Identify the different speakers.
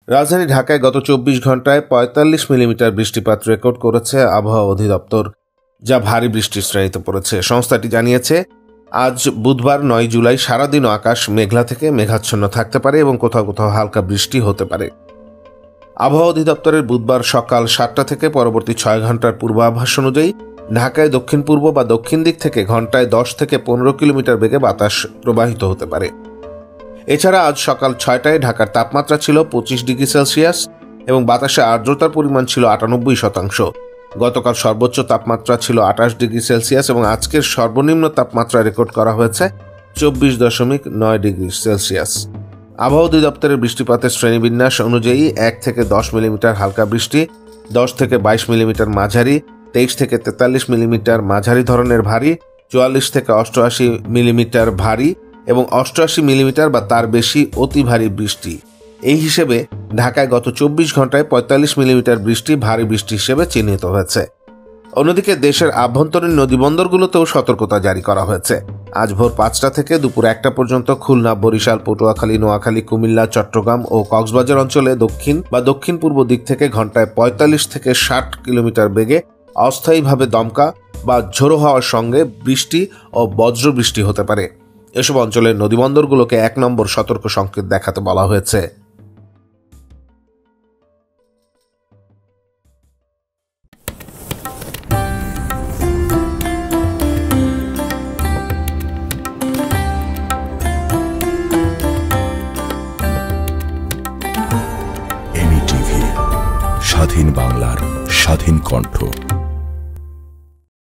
Speaker 1: রাজধানী ঢাকায় গত 24 ঘন্টায় 45 মিলিমিটার বৃষ্টিপাত রেকর্ড করেছে আবহাওয়া অধিদপ্তর, যা ভারী বৃষ্টির শ্রেণীতে পড়েছে। সংস্থাটি জানিয়েছে, আজ বুধবার 9 জুলাই সারাদিনও আকাশ মেঘলা থেকে মেঘাচ্ছন্ন থাকতে পারে এবং কোথাও কোথাও হালকা বৃষ্টি হতে পারে। আবহাওয়া অধিদপ্তরের বুধবার সকাল 7টা থেকে পরবর্তী 6 ঘন্টার পূর্বাভাস অনুযায়ী ঢাকায় দক্ষিণ পূর্ব বা দক্ষিণ দিক থেকে ঘন্টায় 10 থেকে 15 কিলোমিটার বেগে বাতাস প্রবাহিত হতে পারে। এছাড়া আজ সকাল 6টায় ঢাকার তাপমাত্রা ছিল 25 ডিগ্রি সেলসিয়াস এবং বাতাসে আর্দ্রতার পরিমাণ ছিল 98%। গতকাল সর্বোচ্চ তাপমাত্রা ছিল 28 ডিগ্রি সেলসিয়াস এবং আজকের সর্বনিম্ন তাপমাত্রা রেকর্ড করা হয়েছে 24.9 ডিগ্রি সেলসিয়াস। আবহাওয়া অধিদপ্তরের বৃষ্টিপাতের শ্রেণীবিন্যাস অনুযায়ী 1 থেকে 10 মিলিমিটার হালকা বৃষ্টি, 10 থেকে 22 মিলিমিটার মাঝারি, 23 থেকে 43 মিলিমিটার মাঝারি ধরনের ভারী, 44 থেকে 88 মিলিমিটার ভারী এবং 88 মিলিমিটার বা তার বেশি অতি ভারী বৃষ্টি। এই হিসেবে ঢাকায় গত 24 ঘন্টায় 45 মিলিমিটার বৃষ্টি ভারী বৃষ্টি হিসেবে চিহ্নিত হয়েছে। অন্যদিকে দেশের আভ্যন্তরীণ নদীবন্দরগুলোতেও সতর্কতা জারি করা হয়েছে। আজ ভোর 5টা থেকে দুপুর 1টা পর্যন্ত খুলনা, বরিশাল, পটুয়াখালী, নোয়াখালী, কুমিল্লা, চট্টগ্রাম ও কক্সবাজার অঞ্চলে দক্ষিণ বা দক্ষিণ পূর্ব দিক থেকে ঘন্টায় 45 থেকে 60 কিলোমিটার বেগে অস্থায়ীভাবে দমকা বা ঝোড়ো হওয়ার সঙ্গে বৃষ্টি ও বজ্র বৃষ্টি হতে পারে। এসব অঞ্চলের নদীবন্দরগুলোকে 1 নম্বর সতর্ক সংকেত দেখাতে বলা হয়েছে।
Speaker 2: স্বাধীন বাংলার স্বাধীন কণ্ঠ।